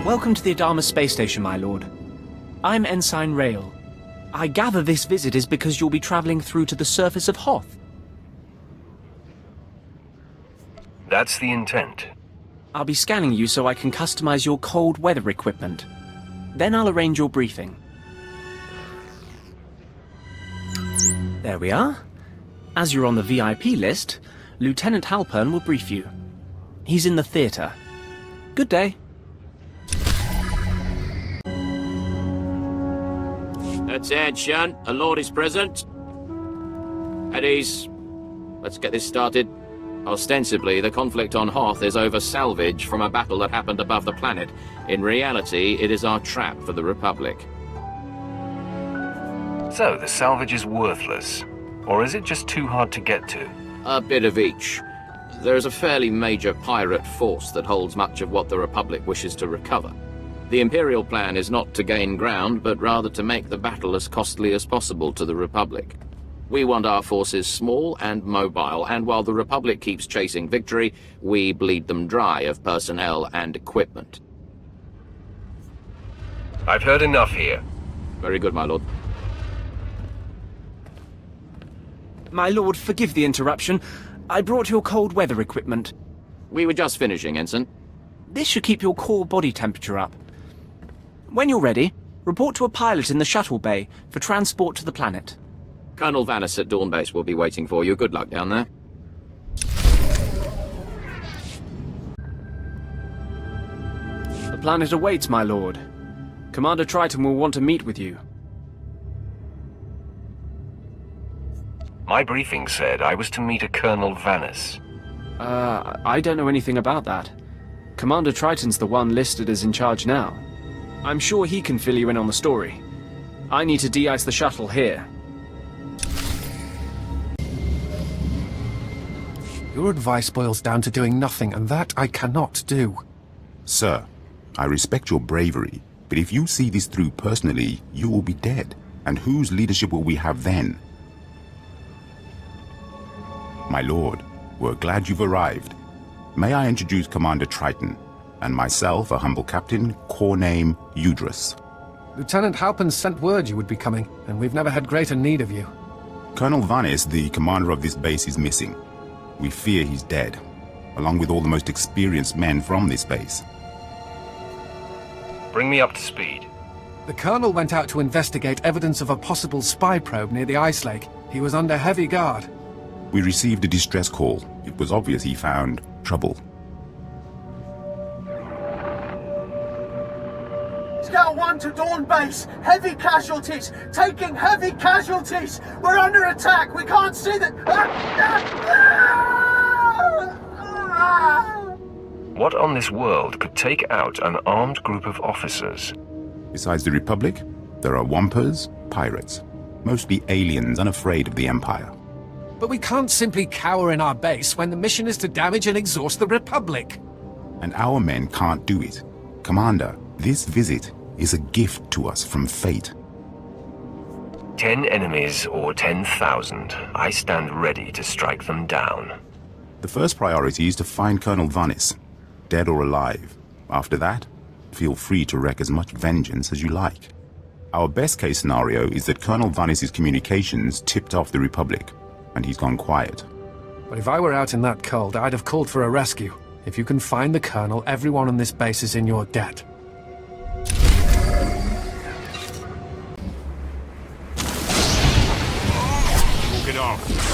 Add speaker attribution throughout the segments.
Speaker 1: Welcome to the Adama space station, my lord. I'm Ensign Rail. I gather this visit is because you'll be traveling through to the surface of Hoth.
Speaker 2: That's the intent.
Speaker 1: I'll be scanning you so I can customize your cold weather equipment. Then I'll arrange your briefing. There we are. As you're on the VIP list, Lieutenant Halpern will brief you. He's in the theatre. Good day.
Speaker 3: Attention, a lord is present. At ease. Let's get this started. Ostensibly, the conflict on Hoth is over salvage from a battle that happened above the planet. In reality, it is our trap for the Republic.
Speaker 2: So, the salvage is worthless? Or is it just too hard to get to?
Speaker 3: A bit of each. There is a fairly major pirate force that holds much of what the Republic wishes to recover. The Imperial plan is not to gain ground, but rather to make the battle as costly as possible to the Republic. We want our forces small and mobile, and while the Republic keeps chasing victory, we bleed them dry of personnel and equipment.
Speaker 2: I've heard enough here.
Speaker 3: Very good, my lord.
Speaker 1: My lord, forgive the interruption. I brought your cold weather equipment.
Speaker 3: We were just finishing, Ensign.
Speaker 1: This should keep your core body temperature up. When you're ready, report to a pilot in the shuttle bay for transport to the planet.
Speaker 3: Colonel Vanis at Dawn Base will be waiting for you. Good luck down there.
Speaker 1: The planet awaits, my lord. Commander Triton will want to meet with you.
Speaker 2: My briefing said I was to meet a Colonel Vanis.
Speaker 1: I don't know anything about that. Commander Triton's the one listed as in charge now. I'm sure he can fill you in on the story. I need to de-ice the shuttle here.
Speaker 4: Your advice boils down to doing nothing, and that I cannot do.
Speaker 5: Sir, I respect your bravery, but if you see this through personally, you will be dead. And whose leadership will we have then? My lord, we're glad you've arrived. May I introduce Commander Triton, and myself, a humble captain, corps name Udrus.
Speaker 4: Lieutenant Halpern sent word you would be coming, and we've never had greater need of you.
Speaker 5: Colonel Vanis, the commander of this base, is missing. We fear he's dead, along with all the most experienced men from this base.
Speaker 2: Bring me up to speed.
Speaker 4: The Colonel went out to investigate evidence of a possible spy probe near the ice lake. He was under heavy guard.
Speaker 5: We received a distress call. It was obvious he found trouble.
Speaker 6: Scout 1 to Dawn Base. Heavy casualties. Taking heavy casualties. We're under attack. We can't see the...
Speaker 2: What on this world could take out an armed group of officers?
Speaker 5: Besides the Republic, there are Wampers, pirates, mostly aliens unafraid of the Empire.
Speaker 4: But we can't simply cower in our base when the mission is to damage and exhaust the Republic.
Speaker 5: And our men can't do it. Commander, this visit is a gift to us from fate.
Speaker 2: 10 enemies or 10,000. I stand ready to strike them down.
Speaker 5: The first priority is to find Colonel Vanis, dead or alive. After that, feel free to wreak as much vengeance as you like. Our best case scenario is that Colonel Vanis's communications tipped off the Republic, and he's gone quiet.
Speaker 4: But if I were out in that cold, I'd have called for a rescue. If you can find the Colonel, everyone on this base is in your debt.
Speaker 2: Walk it off.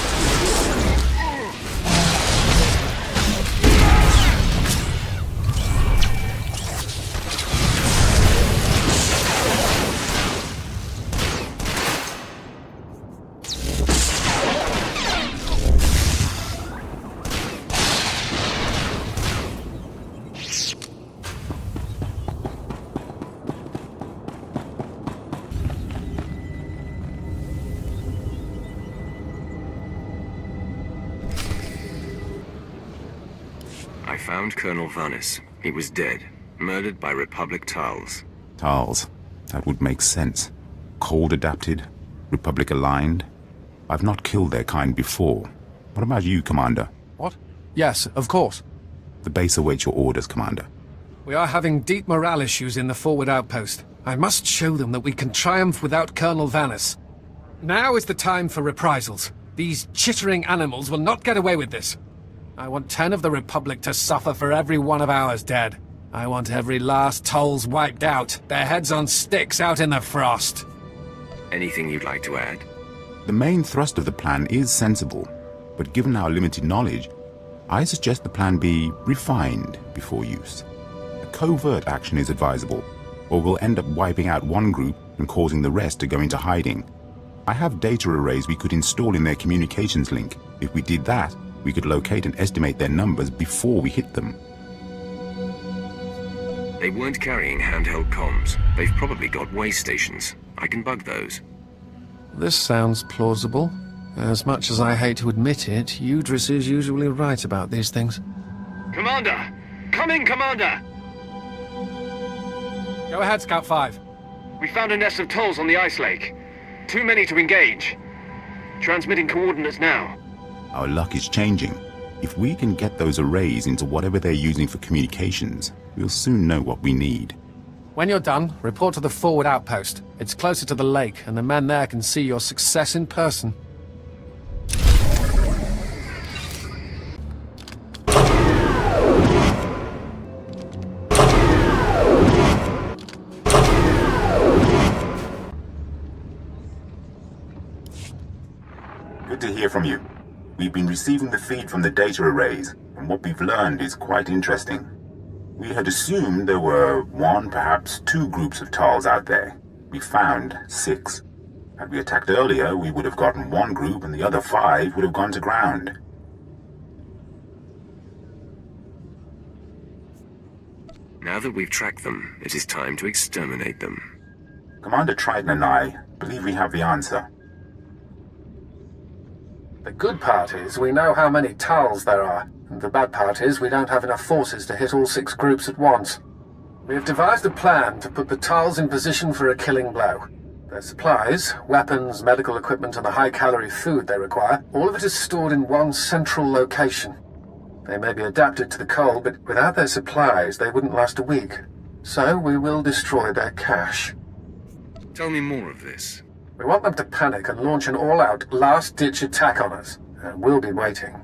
Speaker 2: I found Colonel Vanis. He was dead, murdered by Republic Talz.
Speaker 5: Talz. That would make sense. Cold adapted, Republic aligned. I've not killed their kind before. What about you, Commander?
Speaker 4: What? Yes, of course.
Speaker 5: The base awaits your orders, Commander.
Speaker 4: We are having deep morale issues in the forward outpost. I must show them that we can triumph without Colonel Vanis. Now is the time for reprisals. These chittering animals will not get away with this. I want 10 of the Republic to suffer for every one of ours dead. I want every last Talz wiped out, their heads on sticks out in the frost.
Speaker 2: Anything you'd like to add?
Speaker 5: The main thrust of the plan is sensible, but given our limited knowledge, I suggest the plan be refined before use. A covert action is advisable, or we'll end up wiping out one group and causing the rest to go into hiding. I have data arrays we could install in their communications link. If we did that, we could locate and estimate their numbers before we hit them.
Speaker 2: They weren't carrying handheld comms. They've probably got way stations. I can bug those.
Speaker 4: This sounds plausible. As much as I hate to admit it, Udris is usually right about these things.
Speaker 1: Commander! Come in, Commander!
Speaker 4: Go ahead, Scout 5.
Speaker 1: We found a nest of Talz on the ice lake. Too many to engage. Transmitting coordinates now.
Speaker 5: Our luck is changing. If we can get those arrays into whatever they're using for communications, we'll soon know what we need.
Speaker 4: When you're done, report to the forward outpost. It's closer to the lake, and the men there can see your success in person.
Speaker 5: Good to hear from you. We've been receiving the feed from the data arrays, and what we've learned is quite interesting. We had assumed there were 1, perhaps 2 groups of Talz out there. We found 6. Had we attacked earlier, we would have gotten 1 group and the other 5 would have gone to ground.
Speaker 2: Now that we've tracked them, it is time to exterminate them.
Speaker 5: Commander Triton and I believe we have the answer.
Speaker 4: The good part is we know how many Talz there are, and the bad part is we don't have enough forces to hit all 6 groups at once. We have devised a plan to put the Talz in position for a killing blow. Their supplies, weapons, medical equipment, and the high-calorie food they require, all of it is stored in one central location. They may be adapted to the cold, but without their supplies they wouldn't last a week. So we will destroy their cache.
Speaker 2: Tell me more of this.
Speaker 4: We want them to panic and launch an all-out, last-ditch attack on us, and we'll be waiting.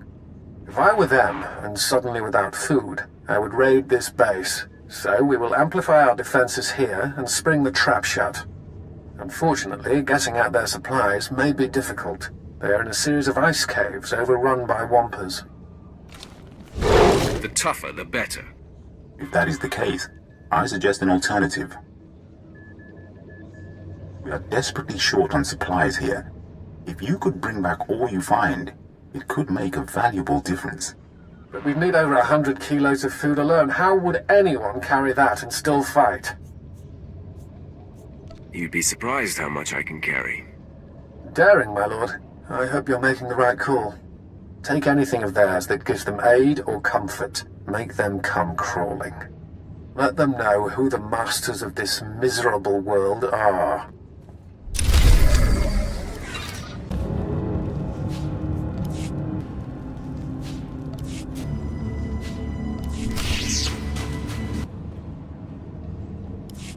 Speaker 4: If I were them, and suddenly without food, I would raid this base. So we will amplify our defenses here and spring the trap shut. Unfortunately, getting at their supplies may be difficult. They are in a series of ice caves overrun by wampers.
Speaker 2: The tougher, the better.
Speaker 5: If that is the case, I suggest an alternative. We are desperately short on supplies here. If you could bring back all you find, it could make a valuable difference.
Speaker 4: But we'd need over 100 kilos of food alone. How would anyone carry that and still fight?
Speaker 2: You'd be surprised how much I can carry.
Speaker 4: Daring, my lord. I hope you're making the right call. Take anything of theirs that gives them aid or comfort. Make them come crawling. Let them know who the masters of this miserable world are.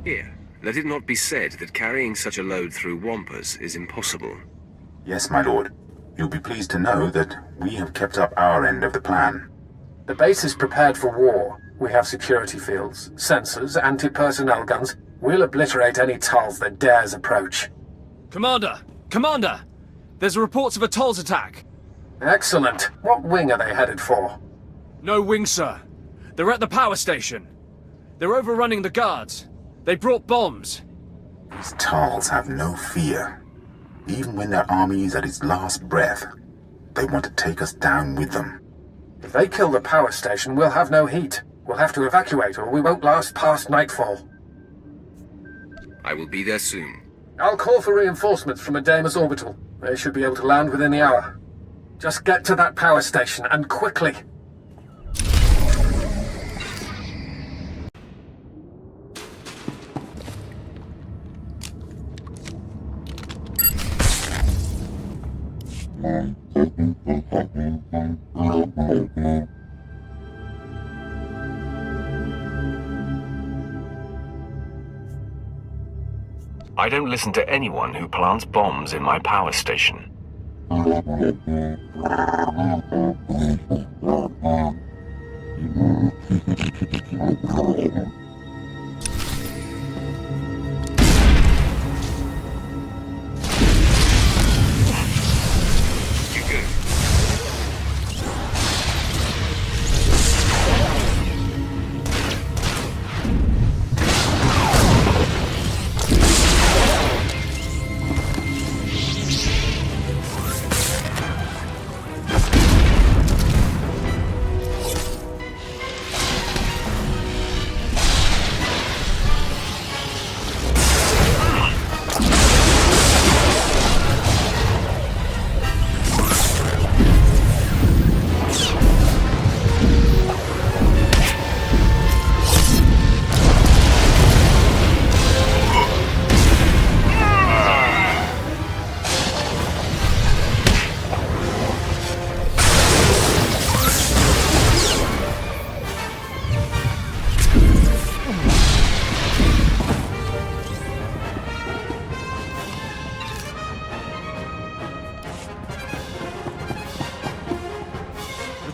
Speaker 2: Here, let it not be said that carrying such a load through wampus is impossible.
Speaker 5: Yes, my lord. You'll be pleased to know that we have kept up our end of the plan.
Speaker 4: The base is prepared for war. We have security fields, sensors, anti-personnel guns. We'll obliterate any Talz that dares approach.
Speaker 1: Commander! Commander! There's reports of a Talz attack.
Speaker 4: Excellent. What wing are they headed for?
Speaker 1: No wing, sir. They're at the power station. They're overrunning the guards. They brought bombs.
Speaker 5: These Talz have no fear. Even when their army is at its last breath, they want to take us down with them.
Speaker 4: If they kill the power station, we'll have no heat. We'll have to evacuate or we won't last past nightfall.
Speaker 2: I will be there soon.
Speaker 4: I'll call for reinforcements from a Deimos orbital. They should be able to land within the hour. Just get to that power station, and quickly.
Speaker 2: I don't listen to anyone who plants bombs in my power station.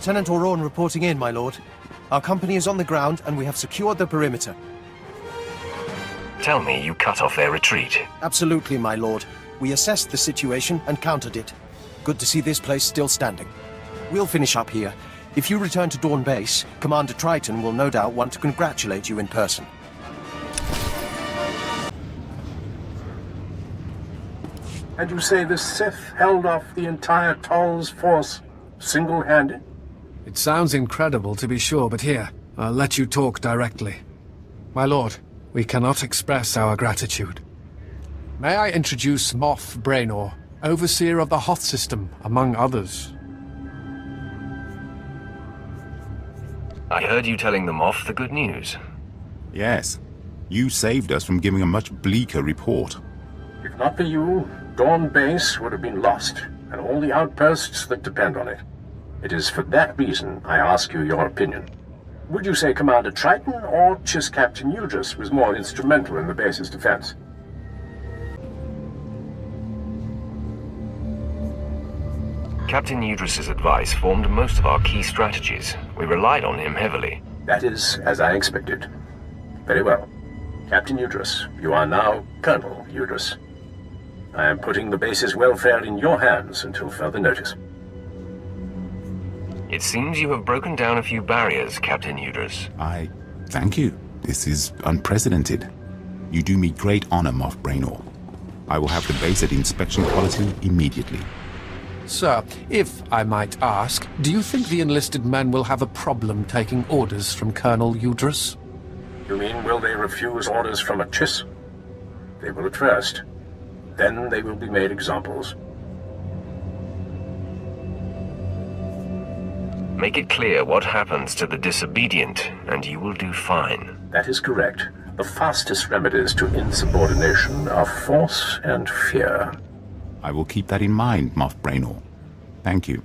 Speaker 7: Lieutenant Oron reporting in, my lord. Our company is on the ground and we have secured the perimeter.
Speaker 2: Tell me you cut off their retreat.
Speaker 7: Absolutely, my lord. We assessed the situation and countered it. Good to see this place still standing. We'll finish up here. If you return to Dawn Base, Commander Triton will no doubt want to congratulate you in person.
Speaker 4: And you say the Sith held off the entire Talz force, single-handed?
Speaker 8: It sounds incredible, to be sure, but here, I'll let you talk directly. My lord, we cannot express our gratitude. May I introduce Moff Braynor, overseer of the Hoth system, among others.
Speaker 2: I heard you telling them off the good news.
Speaker 5: Yes. You saved us from giving a much bleaker report.
Speaker 4: If not for you, Dawn Base would have been lost, and all the outposts that depend on it. It is for that reason I ask you your opinion. Would you say Commander Triton or just Captain Udris was more instrumental in the base's defense?
Speaker 2: Captain Udris's advice formed most of our key strategies. We relied on him heavily.
Speaker 4: That is as I expected. Very well. Captain Udris, you are now Colonel Udris. I am putting the base's welfare in your hands until further notice.
Speaker 2: It seems you have broken down a few barriers, Captain Udris.
Speaker 5: I thank you. This is unprecedented. You do me great honor, Moff Braynor. I will have the base at inspection quality immediately.
Speaker 8: Sir, if I might ask, do you think the enlisted men will have a problem taking orders from Colonel Udris?
Speaker 4: You mean, will they refuse orders from a Chiss? They will at first. Then they will be made examples.
Speaker 2: Make it clear what happens to the disobedient, and you will do fine.
Speaker 4: That is correct. The fastest remedies to insubordination are force and fear.
Speaker 5: I will keep that in mind, Moff Braynor. Thank you.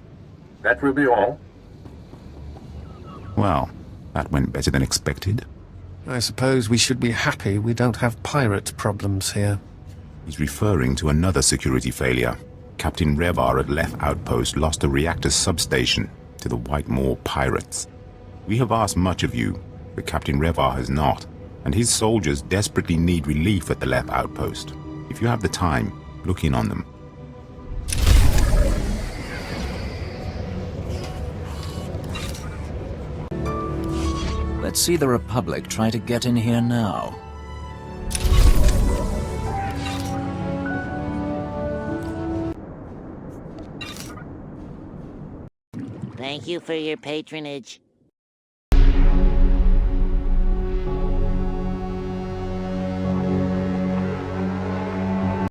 Speaker 4: That will be all.
Speaker 5: Well, that went better than expected.
Speaker 8: I suppose we should be happy we don't have pirate problems here.
Speaker 5: He's referring to another security failure. Captain Revar at Leth Outpost lost a reactor substation to the Whitemore pirates. We have asked much of you, but Captain Revar has not, and his soldiers desperately need relief at the Leth Outpost. If you have the time, look in on them.
Speaker 9: Let's see the Republic try to get in here now.
Speaker 10: Thank you for your patronage.